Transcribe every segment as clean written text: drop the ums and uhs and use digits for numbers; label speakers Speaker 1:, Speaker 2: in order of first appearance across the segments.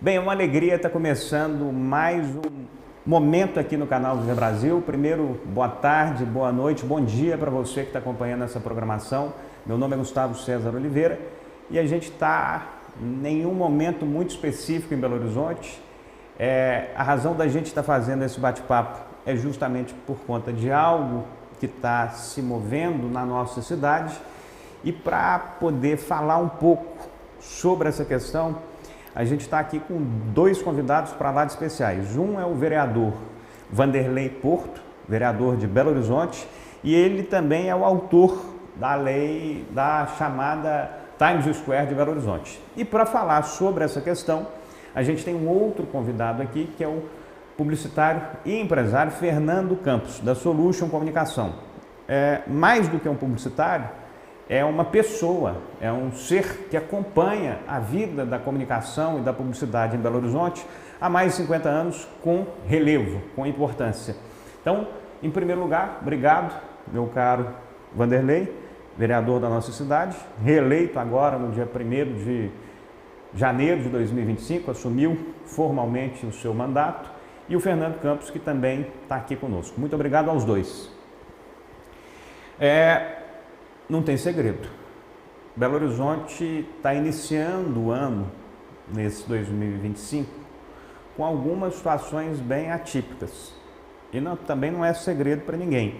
Speaker 1: Bem, é uma alegria estar começando mais um momento aqui no canal Viver Brasil. Primeiro, boa tarde, boa noite, bom dia para você que está acompanhando essa programação. Meu nome é Gustavo César Oliveira e a gente está em nenhum momento muito específico em Belo Horizonte. A razão da gente estar fazendo esse bate-papo é justamente por conta de algo que está se movendo na nossa cidade. E para poder falar um pouco sobre essa questão, a gente está aqui com dois convidados para lá de especiais. Um é o vereador Vanderlei Porto, vereador de Belo Horizonte, e ele também é o autor da lei da chamada Times Square de Belo Horizonte. E para falar sobre essa questão, a gente tem um outro convidado aqui, que é o publicitário e empresário Fernando Campos, da Solution Comunicação. Mais do que um publicitário, é uma pessoa, é um ser que acompanha a vida da comunicação e da publicidade em Belo Horizonte há mais de 50 anos com relevo, com importância. Então, em primeiro lugar, obrigado, meu caro Vanderlei, vereador da nossa cidade, reeleito agora no dia 1º de janeiro de 2025, assumiu formalmente o seu mandato, e o Fernando Campos, que também está aqui conosco. Muito obrigado aos dois. Não tem segredo. Belo Horizonte está iniciando o ano, nesse 2025, com algumas situações bem atípicas. E também não é segredo para ninguém.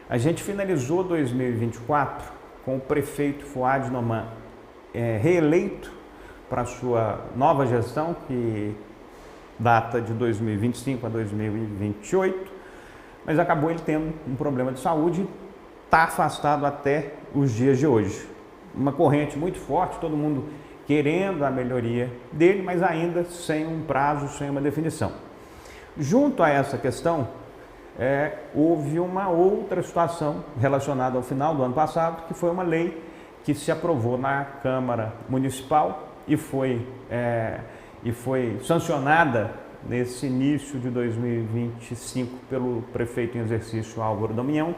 Speaker 1: A gente finalizou 2024 com o prefeito Fuad Noman reeleito para a sua nova gestão, que data de 2025 a 2028, mas acabou ele tendo um problema de saúde, está afastado até os dias de hoje. Uma corrente muito forte, todo mundo querendo a melhoria dele, mas ainda sem um prazo, sem uma definição. Junto a essa questão, houve uma outra situação relacionada ao final do ano passado, que foi uma lei que se aprovou na Câmara Municipal e foi sancionada nesse início de 2025 pelo prefeito em exercício Álvaro Damião,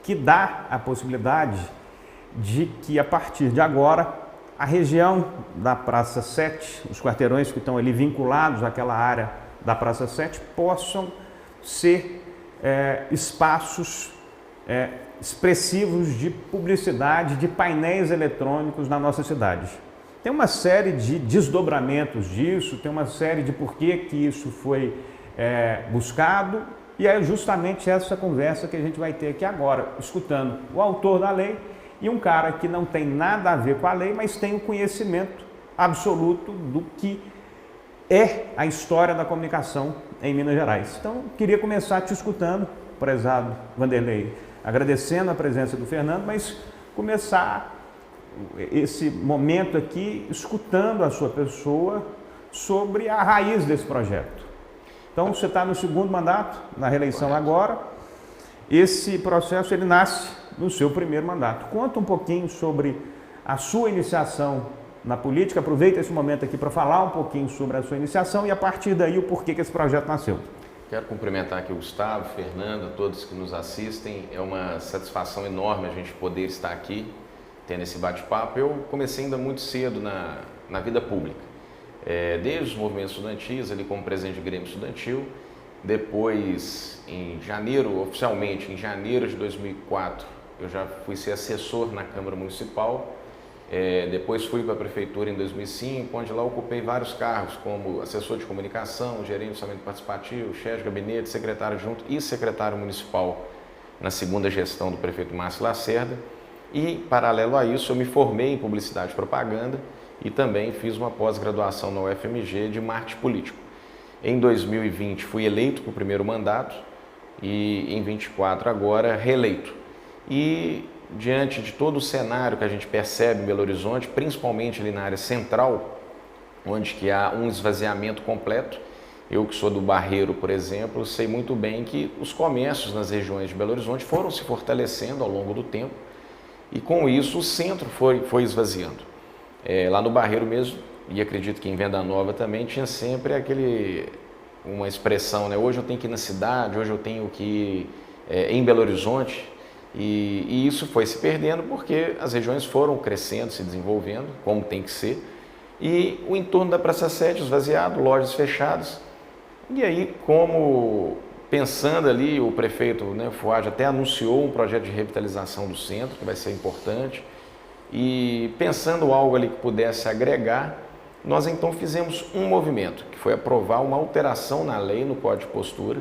Speaker 1: que dá a possibilidade de que, a partir de agora, a região da Praça 7, os quarteirões que estão ali vinculados àquela área da Praça 7, possam ser espaços expressivos de publicidade, de painéis eletrônicos na nossa cidade. Tem uma série de desdobramentos disso, tem uma série de por que isso foi buscado, e é justamente essa conversa que a gente vai ter aqui agora, escutando o autor da lei e um cara que não tem nada a ver com a lei, mas tem o conhecimento absoluto do que é a história da comunicação em Minas Gerais. Então, queria começar te escutando, prezado Vanderlei, agradecendo a presença do Fernando, mas começar esse momento aqui escutando a sua pessoa sobre a raiz desse projeto. Então, você está no segundo mandato, na reeleição agora. Esse processo ele nasce no seu primeiro mandato. Conta um pouquinho sobre a sua iniciação na política. Aproveita esse momento aqui para falar um pouquinho sobre a sua iniciação e, a partir daí, o porquê que esse projeto nasceu.
Speaker 2: Quero cumprimentar aqui o Gustavo, Fernando, a todos que nos assistem. É uma satisfação enorme a gente poder estar aqui, tendo esse bate-papo. Eu comecei ainda muito cedo na vida pública. Desde os movimentos estudantis, ali como presidente de Grêmio Estudantil, depois em janeiro, oficialmente em janeiro de 2004, eu já fui ser assessor na Câmara Municipal, depois fui para a Prefeitura em 2005, onde lá ocupei vários cargos, como assessor de comunicação, gerente de orçamento participativo, chefe de gabinete, secretário adjunto e secretário municipal na segunda gestão do prefeito Márcio Lacerda, e paralelo a isso eu me formei em publicidade e propaganda, e também fiz uma pós-graduação na UFMG de marketing político. Em 2020 fui eleito para o primeiro mandato e em 2024 agora reeleito. E diante de todo o cenário que a gente percebe em Belo Horizonte, principalmente ali na área central, onde que há um esvaziamento completo, eu que sou do Barreiro, por exemplo, sei muito bem que os comércios nas regiões de Belo Horizonte foram se fortalecendo ao longo do tempo e com isso o centro foi esvaziando. Lá no Barreiro mesmo, e acredito que em Venda Nova também, tinha sempre uma expressão, né? Hoje eu tenho que ir na cidade, hoje eu tenho que ir em Belo Horizonte, e isso foi se perdendo porque as regiões foram crescendo, se desenvolvendo, como tem que ser, e o entorno da Praça 7 esvaziado, lojas fechadas. E aí, como pensando ali, o prefeito, o Fuad até anunciou um projeto de revitalização do centro, que vai ser importante, e pensando algo ali que pudesse agregar, nós então fizemos um movimento, que foi aprovar uma alteração na lei, no Código de Postura,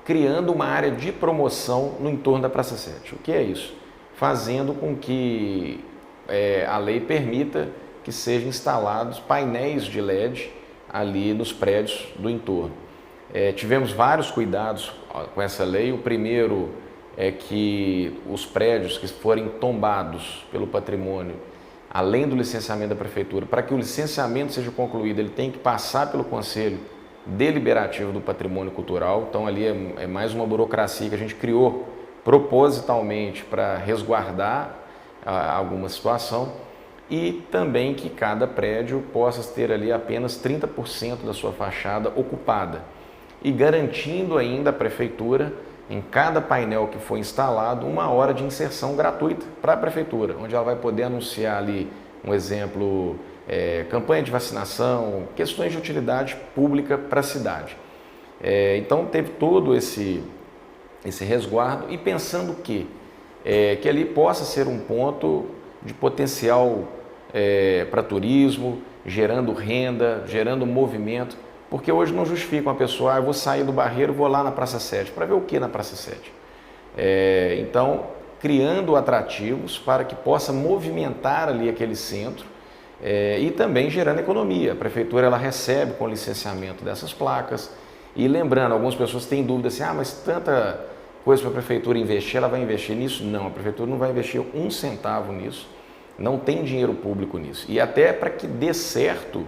Speaker 2: criando uma área de promoção no entorno da Praça 7. O que é isso? Fazendo com que a lei permita que sejam instalados painéis de LED ali nos prédios do entorno. Tivemos vários cuidados com essa lei. O primeiro é que os prédios que forem tombados pelo patrimônio, além do licenciamento da prefeitura, para que o licenciamento seja concluído, ele tem que passar pelo Conselho Deliberativo do Patrimônio Cultural. Então ali é mais uma burocracia que a gente criou propositalmente para resguardar alguma situação, e também que cada prédio possa ter ali apenas 30% da sua fachada ocupada, e garantindo ainda a prefeitura, em cada painel que for instalado, 1 hora de inserção gratuita para a prefeitura, onde ela vai poder anunciar ali, um exemplo, campanha de vacinação, questões de utilidade pública para a cidade. Então teve todo esse resguardo, e pensando que ali possa ser um ponto de potencial para turismo, gerando renda, gerando movimento, porque hoje não justifica uma pessoa, eu vou sair do Barreiro, vou lá na Praça 7, para ver o que na Praça 7? Então, criando atrativos para que possa movimentar ali aquele centro, e também gerando economia. A prefeitura ela recebe com licenciamento dessas placas, e lembrando, algumas pessoas têm dúvida assim, mas tanta coisa para a prefeitura investir, ela vai investir nisso? Não, a prefeitura não vai investir 1 centavo nisso, não tem dinheiro público nisso. E até para que dê certo,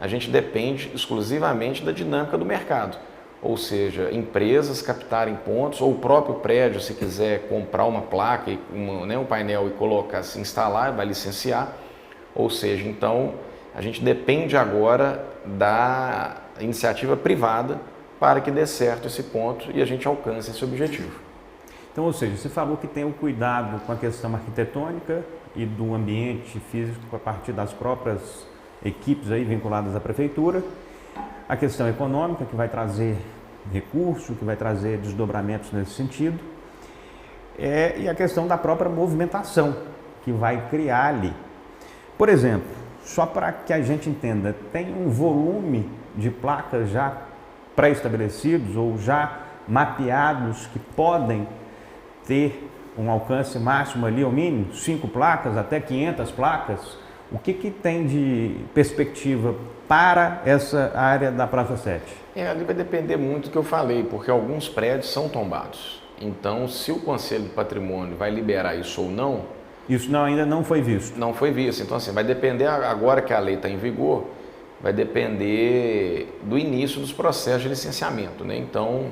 Speaker 2: a gente depende exclusivamente da dinâmica do mercado. Ou seja, empresas captarem pontos, ou o próprio prédio, se quiser comprar uma placa, um painel e colocar, se instalar, vai licenciar. Ou seja, então, a gente depende agora da iniciativa privada para que dê certo esse ponto e a gente alcance esse objetivo.
Speaker 1: Então, ou seja, você falou que tem o cuidado com a questão arquitetônica e do ambiente físico a partir das próprias equipes aí vinculadas à prefeitura, a questão econômica, que vai trazer recurso, que vai trazer desdobramentos nesse sentido, e a questão da própria movimentação que vai criar ali. Por exemplo, só para que a gente entenda, tem um volume de placas já pré-estabelecidos ou já mapeados que podem ter um alcance máximo ali, ao mínimo, 5 placas até 500 placas? O que tem de perspectiva para essa área da Praça 7?
Speaker 2: Ali vai depender muito do que eu falei, porque alguns prédios são tombados. Então, se o Conselho do Patrimônio vai liberar isso ou não...
Speaker 1: Isso ainda não foi visto?
Speaker 2: Não foi visto. Então, assim, vai depender, agora que a lei está em vigor, vai depender do início dos processos de licenciamento, né? Então,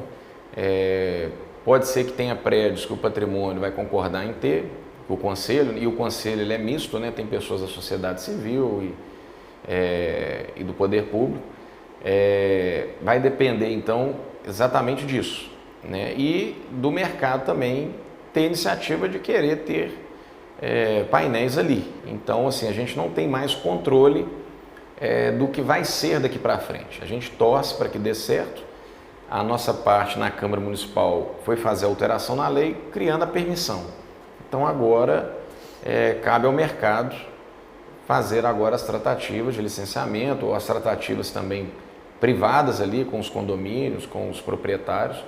Speaker 2: pode ser que tenha prédios que o patrimônio vai concordar em ter, o Conselho, e o Conselho ele é misto, né? Tem pessoas da sociedade civil e do poder público. Vai depender, então, exatamente disso, né? E do mercado também ter iniciativa de querer ter painéis ali. Então, assim, a gente não tem mais controle do que vai ser daqui para frente. A gente torce para que dê certo. A nossa parte na Câmara Municipal foi fazer a alteração na lei, criando a permissão. Então agora cabe ao mercado fazer agora as tratativas de licenciamento, ou as tratativas também privadas ali com os condomínios, com os proprietários,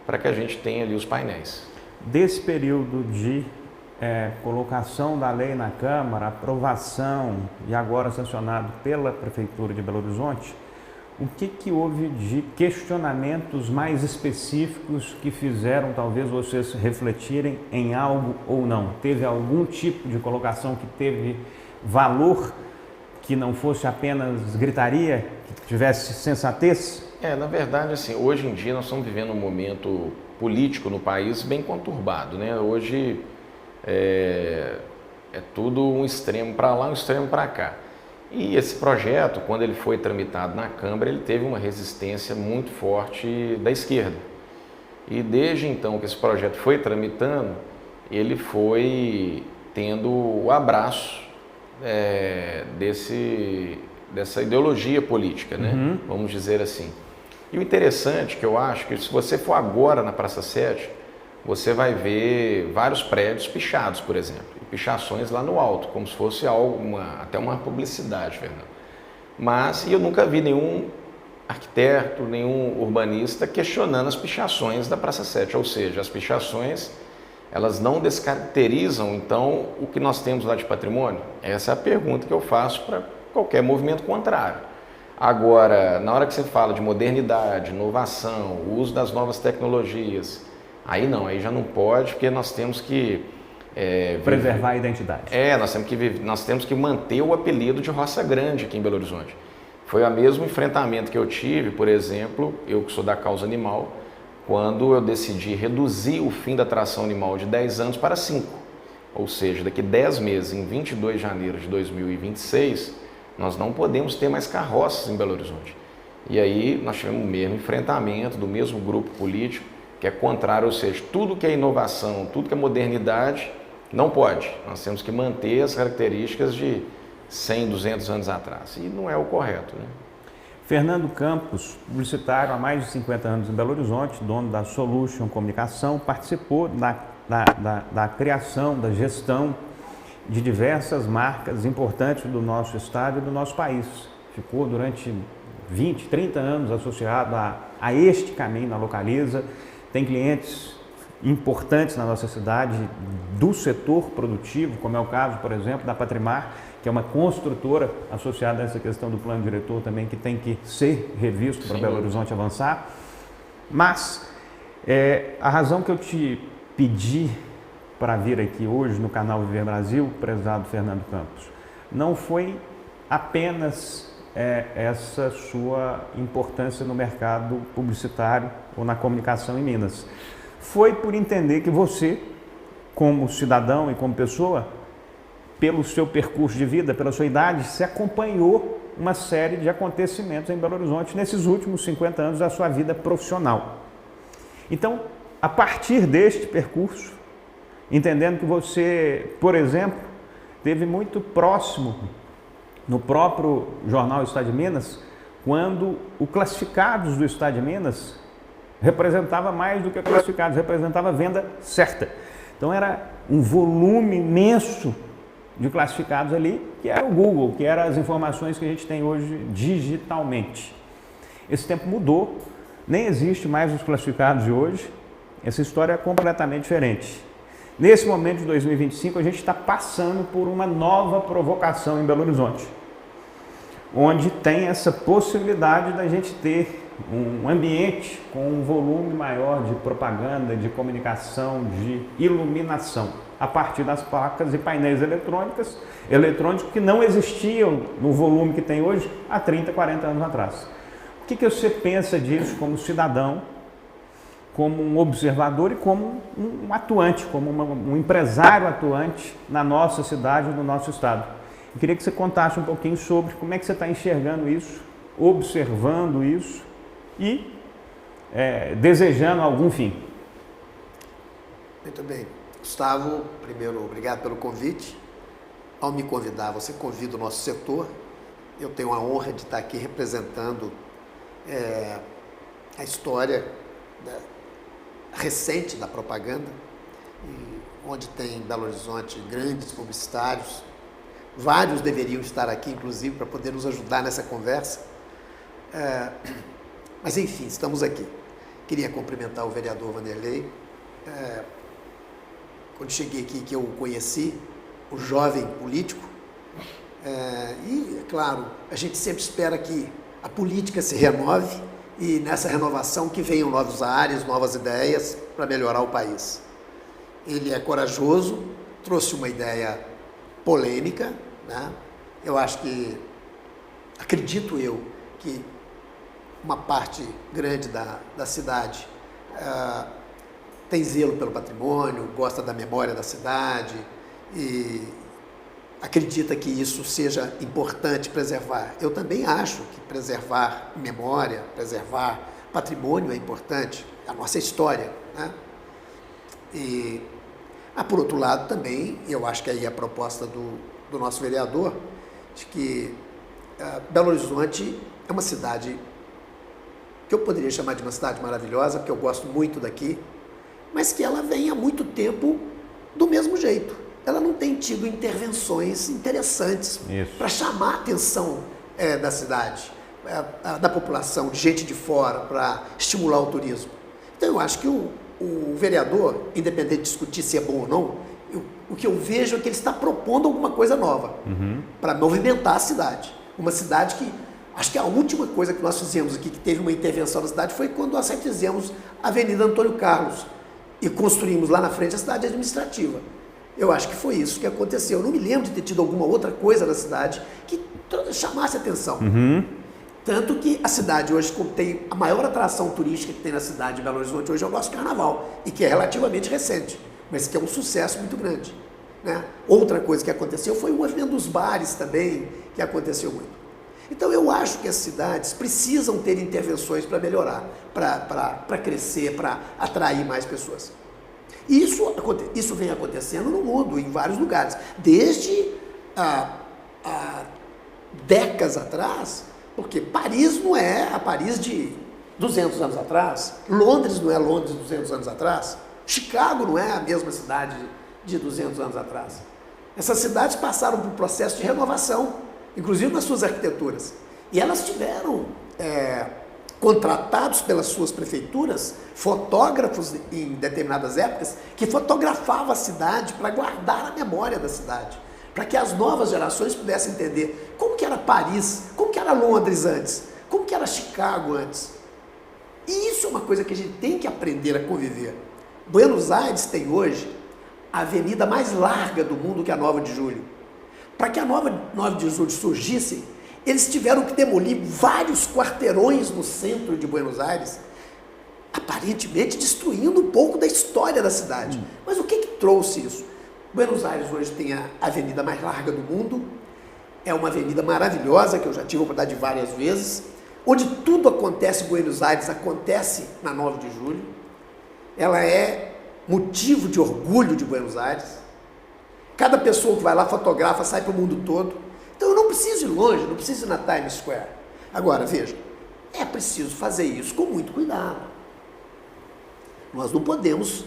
Speaker 2: para que a gente tenha ali os painéis.
Speaker 1: Desse período de colocação da lei na Câmara, aprovação e agora sancionado pela Prefeitura de Belo Horizonte, o que houve de questionamentos mais específicos que fizeram talvez vocês refletirem em algo ou não? Teve algum tipo de colocação que teve valor, que não fosse apenas gritaria, que tivesse sensatez?
Speaker 2: Na verdade, assim, hoje em dia nós estamos vivendo um momento político no país bem conturbado, né? Hoje é tudo um extremo para lá, um extremo para cá. E esse projeto, quando ele foi tramitado na Câmara, ele teve uma resistência muito forte da esquerda. E desde então que esse projeto foi tramitando, ele foi tendo o abraço dessa ideologia política, né? Vamos dizer assim. E o interessante que eu acho que se você for agora na Praça 7, você vai ver vários prédios pichados, por exemplo, e pichações lá no alto, como se fosse algo, até uma publicidade, Fernando. Mas eu nunca vi nenhum arquiteto, nenhum urbanista questionando as pichações da Praça 7, ou seja, as pichações, elas não descaracterizam, então, o que nós temos lá de patrimônio? Essa é a pergunta que eu faço para qualquer movimento contrário. Agora, na hora que você fala de modernidade, inovação, o uso das novas tecnologias, aí não, aí já não pode, porque nós temos que...
Speaker 1: preservar a identidade.
Speaker 2: Nós temos que manter o apelido de Roça Grande aqui em Belo Horizonte. Foi o mesmo enfrentamento que eu tive, por exemplo, eu que sou da causa animal, quando eu decidi reduzir o fim da tração animal de 10 anos para 5. Ou seja, daqui 10 meses, em 22 de janeiro de 2026, nós não podemos ter mais carroças em Belo Horizonte. E aí nós tivemos o mesmo enfrentamento do mesmo grupo político, que é contrário, ou seja, tudo que é inovação, tudo que é modernidade, não pode. Nós temos que manter as características de 100, 200 anos atrás. E não é o correto, né?
Speaker 1: Fernando Campos, publicitário há mais de 50 anos em Belo Horizonte, dono da Solution Comunicação, participou da criação, da gestão de diversas marcas importantes do nosso estado e do nosso país. Ficou durante 20, 30 anos associado a este caminho na Localiza. Tem clientes importantes na nossa cidade do setor produtivo, como é o caso, por exemplo, da Patrimar, que é uma construtora associada a essa questão do plano diretor também, que tem que ser revisto para Belo Horizonte avançar. Mas a razão que eu te pedi para vir aqui hoje no canal Viver Brasil, prezado Fernando Campos, não foi apenas essa sua importância no mercado publicitário ou na comunicação em Minas. Foi por entender que você, como cidadão e como pessoa, pelo seu percurso de vida, pela sua idade, se acompanhou uma série de acontecimentos em Belo Horizonte nesses últimos 50 anos da sua vida profissional. Então, a partir deste percurso, entendendo que você, por exemplo, esteve muito próximo no próprio jornal Estado de Minas, quando o Classificados do Estado de Minas representava mais do que o Classificados, representava a venda certa. Então era um volume imenso de classificados ali, que era o Google, que eram as informações que a gente tem hoje digitalmente. Esse tempo mudou, nem existe mais os classificados de hoje, essa história é completamente diferente. Nesse momento de 2025, a gente está passando por uma nova provocação em Belo Horizonte, onde tem essa possibilidade da gente ter um ambiente com um volume maior de propaganda, de comunicação, de iluminação, a partir das placas e painéis eletrônicos que não existiam no volume que tem hoje há 30, 40 anos atrás. O que você pensa disso como cidadão, como um observador e como um atuante, como um empresário atuante na nossa cidade, no nosso estado? Eu queria que você contasse um pouquinho sobre como é que você está enxergando isso, observando isso e desejando algum fim.
Speaker 3: Muito bem. Gustavo, primeiro, obrigado pelo convite. Ao me convidar, você convida o nosso setor. Eu tenho a honra de estar aqui representando a história recente da propaganda, onde tem em Belo Horizonte grandes publicitários. Vários deveriam estar aqui, inclusive, para poder nos ajudar nessa conversa. Mas, enfim, estamos aqui. Queria cumprimentar o vereador Vanderlei. Quando cheguei aqui, que eu o conheci, o jovem político. E, é claro, a gente sempre espera que a política se renove e, nessa renovação, que venham novos ares, novas ideias para melhorar o país. Ele é corajoso, trouxe uma ideia polêmica, né? Eu acho que, acredito eu, que uma parte grande da cidade tem zelo pelo patrimônio, gosta da memória da cidade e acredita que isso seja importante preservar. Eu também acho que preservar memória, preservar patrimônio é importante, é a nossa história, né? E, por outro lado, também, eu acho que aí a proposta do nosso vereador, de que Belo Horizonte é uma cidade que eu poderia chamar de uma cidade maravilhosa, porque eu gosto muito daqui, mas que ela vem há muito tempo do mesmo jeito. Ela não tem tido intervenções interessantes para chamar a atenção da cidade, da população, de gente de fora, para estimular o turismo. Então eu acho que o vereador, independente de discutir se é bom ou não, o que eu vejo é que ele está propondo alguma coisa nova para movimentar a cidade. Uma cidade que, acho que a última coisa que nós fizemos aqui, que teve uma intervenção na cidade, foi quando nós fizemos a Avenida Antônio Carlos e construímos lá na frente a cidade administrativa. Eu acho que foi isso que aconteceu. Eu não me lembro de ter tido alguma outra coisa na cidade que chamasse atenção. Tanto que a cidade hoje tem a maior atração turística que tem na cidade de Belo Horizonte hoje é o nosso carnaval, e que é relativamente recente, mas que é um sucesso muito grande, né? Outra coisa que aconteceu foi o movimento dos bares também, que aconteceu muito. Então eu acho que as cidades precisam ter intervenções para melhorar, para crescer, para atrair mais pessoas. E isso vem acontecendo no mundo, em vários lugares. Desde décadas atrás, porque Paris não é a Paris de 200 anos atrás, Londres não é Londres de 200 anos atrás, Chicago não é a mesma cidade de 200 anos atrás. Essas cidades passaram por um processo de renovação, inclusive nas suas arquiteturas. E elas tiveram contratados pelas suas prefeituras fotógrafos em determinadas épocas que fotografavam a cidade para guardar a memória da cidade, para que as novas gerações pudessem entender como que era Paris, como que era Londres antes, como que era Chicago antes. E isso é uma coisa que a gente tem que aprender a conviver. Buenos Aires tem hoje a avenida mais larga do mundo, que é a 9 de Julho. Para que a 9 de Julho surgisse, eles tiveram que demolir vários quarteirões no centro de Buenos Aires, aparentemente destruindo um pouco da história da cidade. Mas o que trouxe isso? Buenos Aires hoje tem a avenida mais larga do mundo, é uma avenida maravilhosa, que eu já tive a oportunidade de várias vezes, onde tudo acontece em Buenos Aires, acontece na 9 de Julho, ela é motivo de orgulho de Buenos Aires, cada pessoa que vai lá fotografa, sai para o mundo todo. Então eu não preciso ir longe, não preciso ir na Times Square. Agora, veja, é preciso fazer isso com muito cuidado. Nós não podemos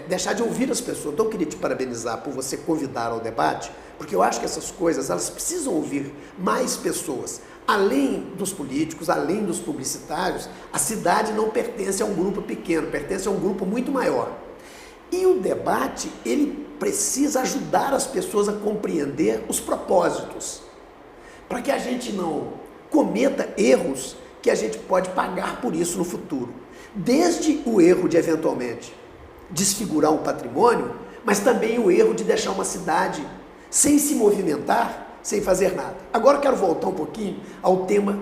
Speaker 3: deixar de ouvir as pessoas. Então eu queria te parabenizar por você convidar ao debate, porque eu acho que essas coisas, elas precisam ouvir mais pessoas. Além dos políticos, além dos publicitários, a cidade não pertence a um grupo pequeno, pertence a um grupo muito maior. E o debate, ele precisa ajudar as pessoas a compreender os propósitos, para que a gente não cometa erros que a gente pode pagar por isso no futuro. Desde o erro de, eventualmente, desfigurar um patrimônio, mas também o erro de deixar uma cidade sem se movimentar, sem fazer nada. Agora eu quero voltar um pouquinho ao tema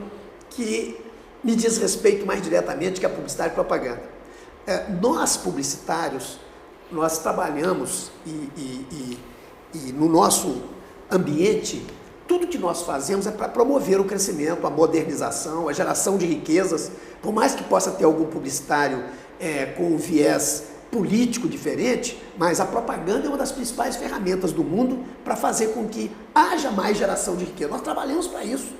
Speaker 3: que me diz respeito mais diretamente, que é a publicidade e propaganda. Nós, publicitários, nós trabalhamos e no nosso ambiente, tudo que nós fazemos é para promover o crescimento, a modernização, a geração de riquezas. Por mais que possa ter algum publicitário com um viés político diferente, mas a propaganda é uma das principais ferramentas do mundo para fazer com que haja mais geração de riqueza. Nós trabalhamos para isso,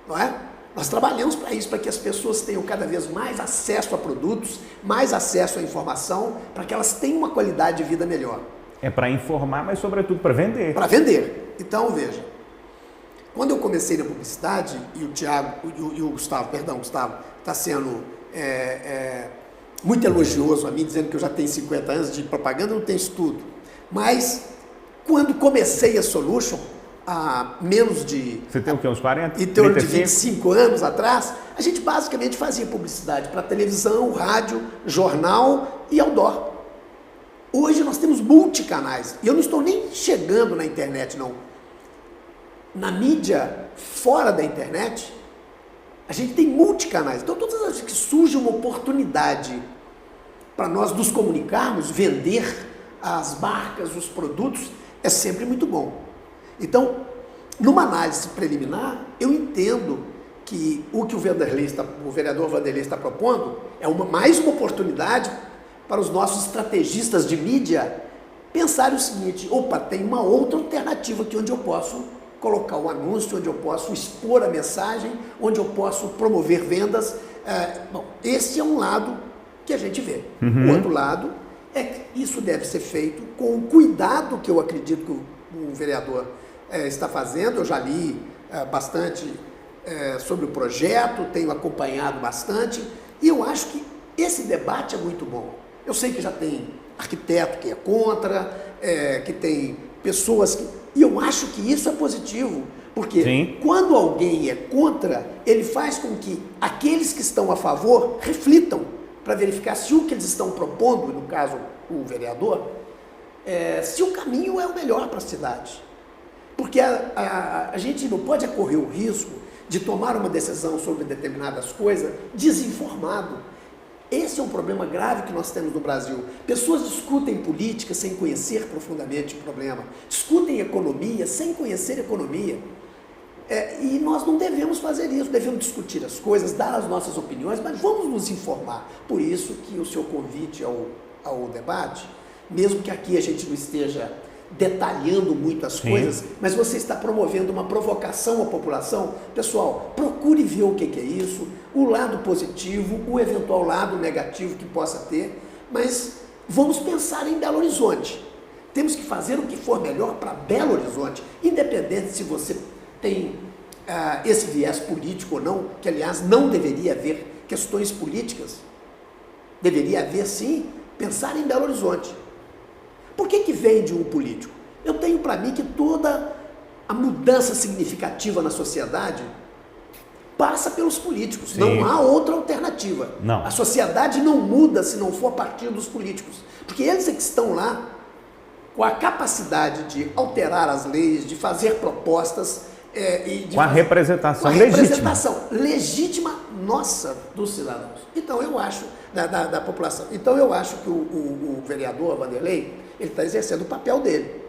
Speaker 3: não é? Nós trabalhamos para isso, para que as pessoas tenham cada vez mais acesso a produtos, mais acesso à informação, para que elas tenham uma qualidade de vida melhor.
Speaker 1: É para informar, mas sobretudo para vender.
Speaker 3: Para vender. Então, veja, quando eu comecei na publicidade, e o Tiago, e o Gustavo está sendo muito elogioso a mim, dizendo que eu já tenho 50 anos de propaganda, não tenho estudo. Mas, quando comecei a Solution, há menos de...
Speaker 1: Você tem o quê? Uns 40?
Speaker 3: Em torno de 25 anos atrás, a gente basicamente fazia publicidade para televisão, rádio, jornal e outdoor. Hoje nós temos multicanais. E eu não estou nem chegando na internet, não. Na mídia fora da internet, a gente tem multicanais. Então, todas as vezes que surge uma oportunidade para nós nos comunicarmos, vender as marcas, os produtos, é sempre muito bom. Então, numa análise preliminar, eu entendo que o o vereador Vanderlei está propondo é mais uma oportunidade para os nossos estrategistas de mídia pensarem o seguinte: opa, tem uma outra alternativa aqui onde eu posso colocar um anúncio, onde eu posso expor a mensagem, onde eu posso promover vendas. Bom, esse é um lado que a gente vê. O outro lado é que isso deve ser feito com o cuidado que eu acredito que o vereador está fazendo. Eu já li bastante sobre o projeto, tenho acompanhado bastante, e eu acho que esse debate é muito bom. Eu sei que já tem arquiteto que é contra, que tem pessoas que... E eu acho que isso é positivo, porque
Speaker 1: Sim.
Speaker 3: quando alguém é contra, ele faz com que aqueles que estão a favor reflitam para verificar se o que eles estão propondo, no caso o vereador, se o caminho é o melhor para a cidade. Porque a gente não pode correr o risco de tomar uma decisão sobre determinadas coisas desinformado. Esse é um problema grave que nós temos no Brasil. Pessoas discutem política sem conhecer profundamente o problema, discutem economia sem conhecer economia. E nós não devemos fazer isso, devemos discutir as coisas, dar as nossas opiniões, mas vamos nos informar. Por isso que o seu convite ao debate, mesmo que aqui a gente não esteja detalhando muito as coisas, mas você está promovendo uma provocação à população. Pessoal, procure ver o que é isso, o lado positivo, o eventual lado negativo que possa ter, mas vamos pensar em Belo Horizonte. Temos que fazer o que for melhor para Belo Horizonte, independente se você tem esse viés político ou não, que aliás não deveria haver questões políticas, deveria haver sim, pensar em Belo Horizonte. Por que vende um político? Eu tenho para mim que toda a mudança significativa na sociedade passa pelos políticos. Sim. Não há outra alternativa.
Speaker 1: Não.
Speaker 3: A sociedade não muda se não for a partir dos políticos. Porque eles é que estão lá com a capacidade de alterar as leis, de fazer propostas.
Speaker 1: Com a representação legítima.
Speaker 3: Representação legítima nossa dos cidadãos. Então eu acho, da população. Então eu acho que o vereador Vanderlei, ele está exercendo o papel dele,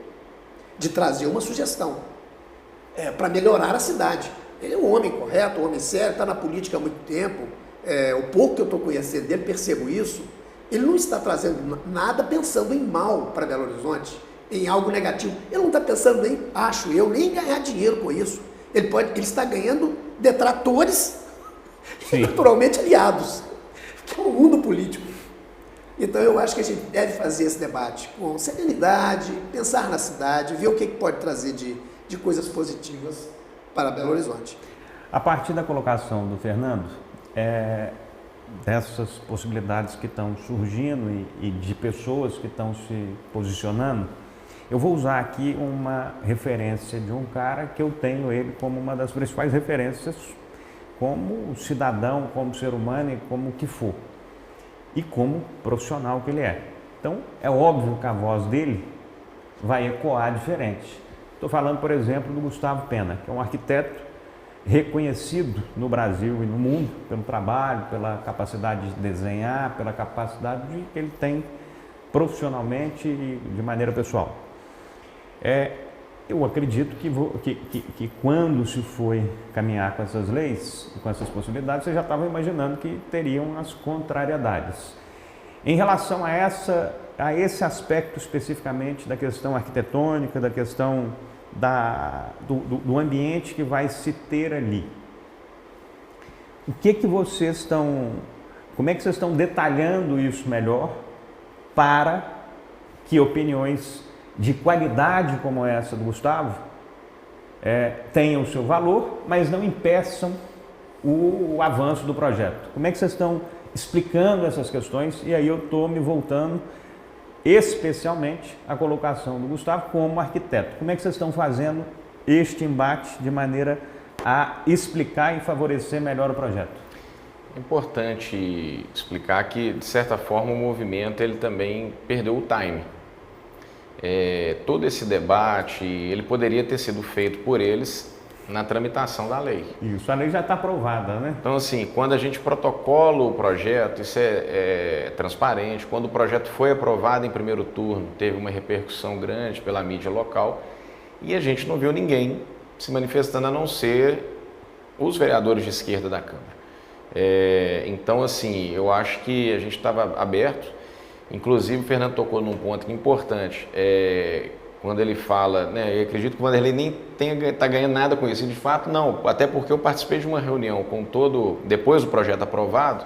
Speaker 3: de trazer uma sugestão para melhorar a cidade. Ele é um homem correto, um homem sério, está na política há muito tempo. O pouco que eu estou conhecendo dele, percebo isso. Ele não está trazendo nada pensando em mal para Belo Horizonte, em algo negativo. Ele não está pensando nem, acho eu, nem em ganhar dinheiro com isso. Ele está ganhando detratores e naturalmente aliados, que é o mundo político. Então eu acho que a gente deve fazer esse debate com serenidade, pensar na cidade, ver o que pode trazer de coisas positivas para Belo Horizonte.
Speaker 1: A partir da colocação do Fernando, dessas possibilidades que estão surgindo e de pessoas que estão se posicionando, eu vou usar aqui uma referência de um cara que eu tenho ele como uma das principais referências como cidadão, como ser humano e como o que for. E como profissional que ele é. Então, é óbvio que a voz dele vai ecoar diferente. Estou falando, por exemplo, do Gustavo Pena, que é um arquiteto reconhecido no Brasil e no mundo pelo trabalho, pela capacidade de desenhar, pela capacidade que ele tem profissionalmente e de maneira pessoal. Eu acredito que quando se foi caminhar com essas leis, com essas possibilidades, você já estava imaginando que teriam as contrariedades. Em relação a esse aspecto especificamente da questão arquitetônica, da questão do ambiente que vai se ter ali, como é que vocês estão detalhando isso melhor para que opiniões de qualidade como essa do Gustavo tenham o seu valor, mas não impeçam o avanço do projeto? Como é que vocês estão explicando essas questões? E aí eu estou me voltando especialmente à colocação do Gustavo como arquiteto. Como é que vocês estão fazendo este embate de maneira a explicar e favorecer melhor o projeto?
Speaker 2: É importante explicar que, de certa forma, o movimento ele também perdeu o time. Todo esse debate, ele poderia ter sido feito por eles na tramitação da lei.
Speaker 1: Isso, a lei já está aprovada, né?
Speaker 2: Então, assim, quando a gente protocola o projeto, isso é transparente. Quando o projeto foi aprovado em primeiro turno, teve uma repercussão grande pela mídia local e a gente não viu ninguém se manifestando a não ser os vereadores de esquerda da Câmara. Então, assim, eu acho que a gente estava aberto. Inclusive, o Fernando tocou num ponto importante. quando ele fala, né, eu acredito que o Vanderlei nem está ganhando nada com isso, e de fato não, até porque eu participei de uma reunião depois do projeto aprovado,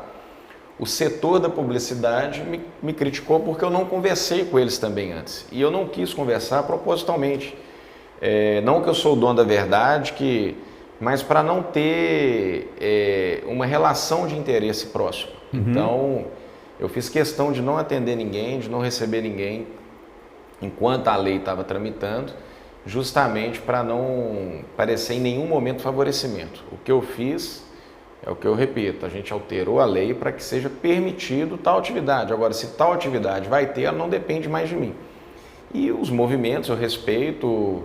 Speaker 2: o setor da publicidade me criticou porque eu não conversei com eles também antes, e eu não quis conversar propositalmente, não que eu sou o dono da verdade, mas para não ter uma relação de interesse próximo. Então, eu fiz questão de não atender ninguém, de não receber ninguém, enquanto a lei estava tramitando, justamente para não parecer em nenhum momento favorecimento. O que eu fiz é o que eu repito, a gente alterou a lei para que seja permitido tal atividade. Agora, se tal atividade vai ter, ela não depende mais de mim. E os movimentos, eu respeito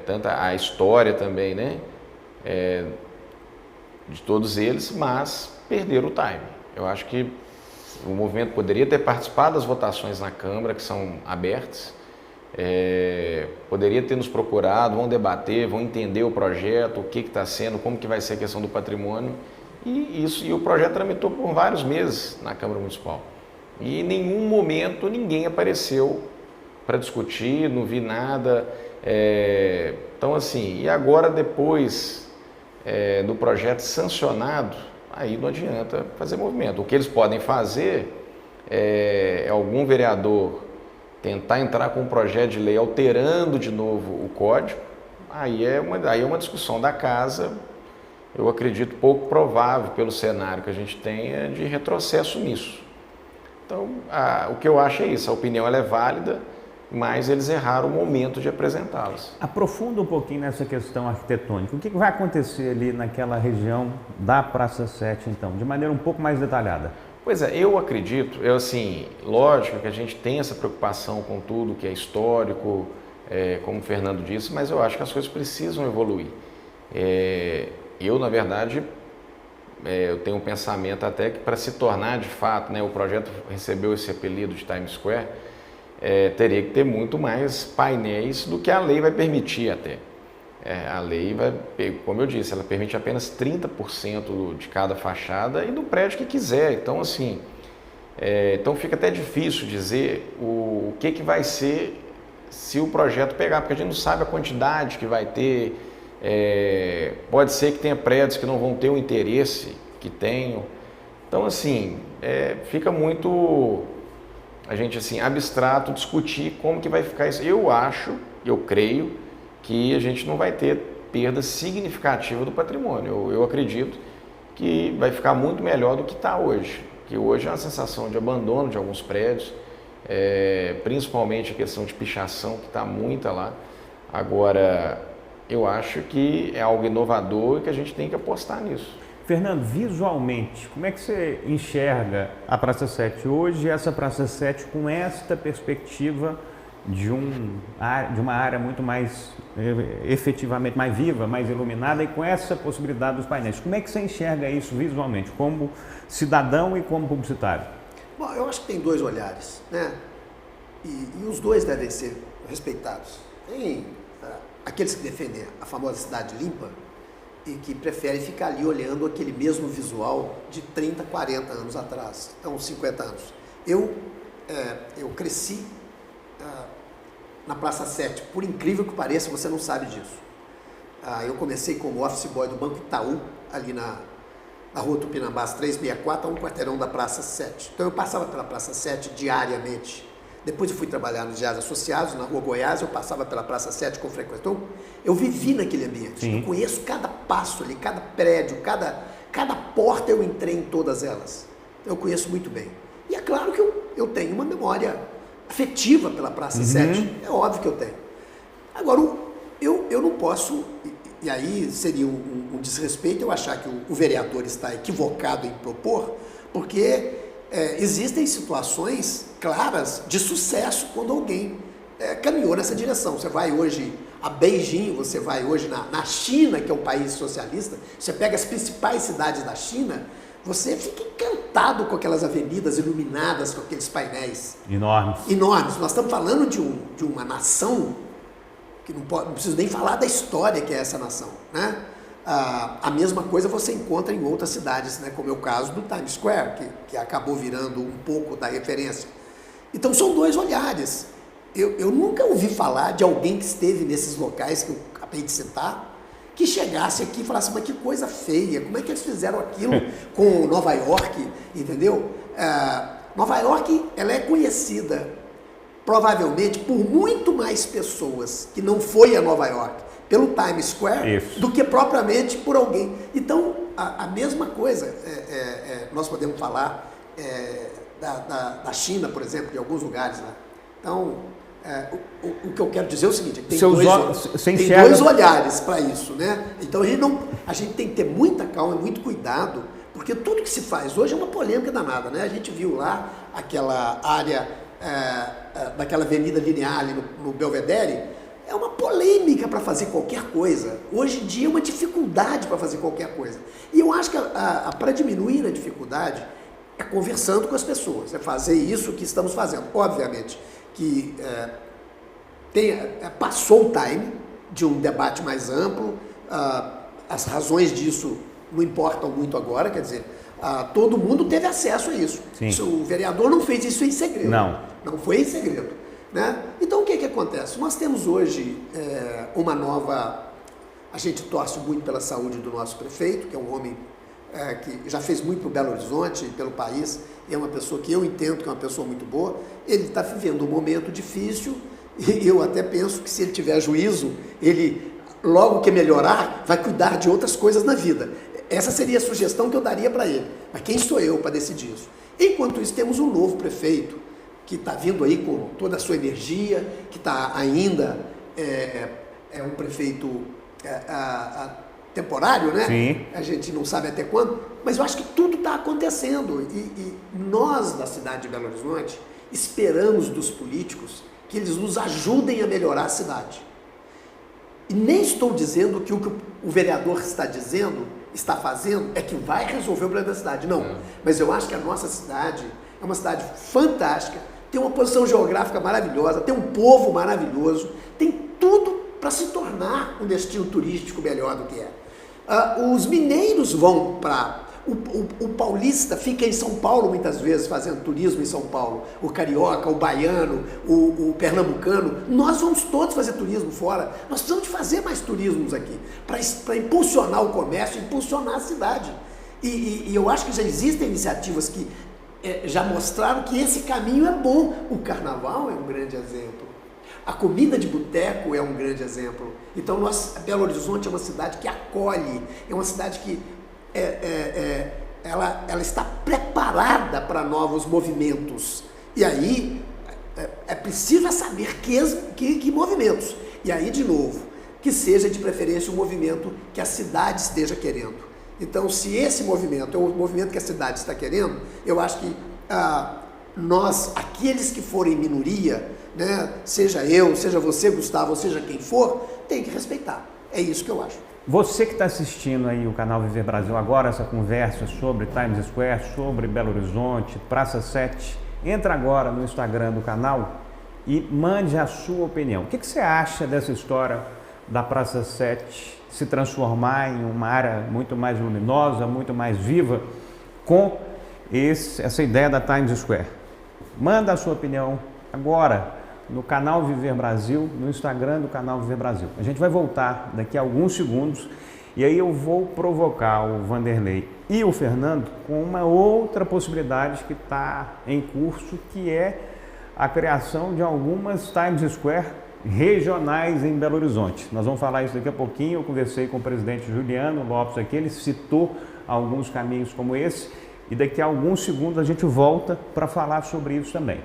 Speaker 2: tanto a história também, né, de todos eles, mas perderam o time. Eu acho que o movimento poderia ter participado das votações na Câmara, que são abertas, poderia ter nos procurado, vão debater, vão entender o projeto, o que está sendo, como que vai ser a questão do patrimônio, e o projeto tramitou por vários meses na Câmara Municipal. E em nenhum momento ninguém apareceu para discutir, não vi nada. Então assim, e agora depois do projeto sancionado, aí não adianta fazer movimento. O que eles podem fazer é algum vereador tentar entrar com um projeto de lei alterando de novo o código, aí é uma discussão da casa, eu acredito pouco provável pelo cenário que a gente tem de retrocesso nisso. Então, o que eu acho é isso, a opinião ela é válida, mas eles erraram o momento de apresentá-las.
Speaker 1: Aprofunda um pouquinho nessa questão arquitetônica. O que vai acontecer ali naquela região da Praça 7, então, de maneira um pouco mais detalhada?
Speaker 2: Pois é, eu acredito, assim, lógico que a gente tem essa preocupação com tudo que é histórico, como o Fernando disse, mas eu acho que as coisas precisam evoluir. Eu, na verdade, eu tenho um pensamento até que para se tornar de fato, né, o projeto recebeu esse apelido de Times Square, teria que ter muito mais painéis do que a lei vai permitir até. A lei vai, como eu disse, ela permite apenas 30% de cada fachada e do prédio que quiser. Então, assim, então fica até difícil dizer o que vai ser se o projeto pegar, porque a gente não sabe a quantidade que vai ter. Pode ser que tenha prédios que não vão ter o interesse que tenham. Então, assim, fica muito, a gente, assim, abstrato discutir como que vai ficar isso. Eu creio que a gente não vai ter perda significativa do patrimônio. Eu acredito que vai ficar muito melhor do que está hoje. Que hoje é uma sensação de abandono de alguns prédios, principalmente a questão de pichação, que está muita lá. Agora, eu acho que é algo inovador e que a gente tem que apostar nisso.
Speaker 1: Fernando, visualmente, como é que você enxerga a Praça 7 hoje, essa Praça 7 com esta perspectiva de uma área muito mais, efetivamente, mais viva, mais iluminada e com essa possibilidade dos painéis? Como é que você enxerga isso visualmente, como cidadão e como publicitário?
Speaker 3: Bom, eu acho que tem dois olhares, né? E os dois devem ser respeitados. Tem aqueles que defendem a famosa cidade limpa e que preferem ficar ali olhando aquele mesmo visual de 30, 40 anos atrás, então 50 anos. Eu cresci na Praça 7, por incrível que pareça, você não sabe disso. Eu comecei como office boy do Banco Itaú, ali na Rua Tupinambás 364, a um quarteirão da Praça 7. Então eu passava pela Praça 7 diariamente. Depois eu fui trabalhar nos Diários Associados, na Rua Goiás, eu passava pela Praça 7 com frequência. Então eu vivi naquele ambiente. Sim. Eu conheço cada passo ali, cada prédio, cada porta eu entrei em todas elas. Eu conheço muito bem. E é claro que eu tenho uma memória afetiva pela Praça 7, é óbvio que eu tenho. Agora, eu não posso, e aí seria um desrespeito eu achar que o vereador está equivocado em propor, porque existem situações claras de sucesso quando alguém caminhou nessa direção. Você vai hoje a Beijing, você vai hoje na China, que é um país socialista, você pega as principais cidades da China, você fica encantado com aquelas avenidas iluminadas, com aqueles painéis enormes. Nós estamos falando de uma nação que não preciso nem falar da história que é essa nação, né? A mesma coisa você encontra em outras cidades, né? Como é o caso do Times Square, que acabou virando um pouco da referência. Então são dois olhares. eu nunca ouvi falar de alguém que esteve nesses locais que eu acabei de citar, que chegasse aqui e falasse, mas que coisa feia, como é que eles fizeram aquilo com Nova York, entendeu? Nova York, ela é conhecida, provavelmente, por muito mais pessoas que não foi a Nova York, pelo Times Square, do que propriamente por alguém. Então, a mesma coisa, nós podemos falar da China, por exemplo, de alguns lugares lá. Então, o que eu quero dizer é o seguinte, tem dois olhares para isso, né? Então a gente tem que ter muita calma e muito cuidado, porque tudo que se faz hoje é uma polêmica danada, né? A gente viu lá aquela área daquela avenida linear ali no Belvedere, é uma polêmica para fazer qualquer coisa. Hoje em dia é uma dificuldade para fazer qualquer coisa. E eu acho que para diminuir a dificuldade é conversando com as pessoas, é fazer isso que estamos fazendo. Obviamente que passou o time de um debate mais amplo, as razões disso não importam muito agora, quer dizer, todo mundo teve acesso a isso. O vereador não fez isso em segredo. Não foi em segredo. Né? Então o que acontece? Nós temos hoje uma nova... A gente torce muito pela saúde do nosso prefeito, que é um homem que já fez muito para o Belo Horizonte, pelo país, e é uma pessoa que eu entendo que é uma pessoa muito boa. Ele está vivendo um momento difícil, e eu até penso que se ele tiver juízo, ele, logo que melhorar, vai cuidar de outras coisas na vida. Essa seria a sugestão que eu daria para ele. Mas quem sou eu para decidir isso? Enquanto isso, temos um novo prefeito, que está vindo aí com toda a sua energia, que está ainda, um prefeito temporário, né?
Speaker 1: Sim.
Speaker 3: A gente não sabe até quando, mas eu acho que tudo está acontecendo. E nós, da cidade de Belo Horizonte, esperamos dos políticos que eles nos ajudem a melhorar a cidade. E nem estou dizendo que o que o vereador está dizendo, está fazendo, é que vai resolver o problema da cidade. Não. Mas eu acho que a nossa cidade é uma cidade fantástica, tem uma posição geográfica maravilhosa, tem um povo maravilhoso, tem tudo para se tornar um destino turístico melhor do que é. Os mineiros vão para... O paulista fica em São Paulo muitas vezes fazendo turismo em São Paulo, o carioca, o baiano, o pernambucano, nós vamos todos fazer turismo fora. Nós precisamos de fazer mais turismos aqui, para impulsionar o comércio, impulsionar a cidade. E eu acho que já existem iniciativas que já mostraram que esse caminho é bom. O carnaval é um grande exemplo. A comida de boteco é um grande exemplo. Então, Belo Horizonte é uma cidade que acolhe, é uma cidade que ela está preparada para novos movimentos. E aí, é preciso saber que movimentos. E aí, de novo, que seja de preferência um movimento que a cidade esteja querendo. Então, se esse movimento é o movimento que a cidade está querendo, eu acho que nós, aqueles que forem minoria, né, seja eu, seja você, Gustavo, ou seja quem for, tem que respeitar. É isso que eu acho.
Speaker 1: Você que está assistindo aí o canal Viver Brasil agora, essa conversa sobre Times Square, sobre Belo Horizonte, Praça 7, entra agora no Instagram do canal e mande a sua opinião. O que você acha dessa história da Praça 7 se transformar em uma área muito mais luminosa, muito mais viva, com essa ideia da Times Square? Manda a sua opinião agora no canal Viver Brasil, no Instagram do canal Viver Brasil. A gente vai voltar daqui a alguns segundos e aí eu vou provocar o Vanderlei e o Fernando com uma outra possibilidade que está em curso, que é a criação de algumas Times Square regionais em Belo Horizonte. Nós vamos falar isso daqui a pouquinho. Eu conversei com o presidente Juliano Lopes aqui, ele citou alguns caminhos como esse e daqui a alguns segundos a gente volta para falar sobre isso também.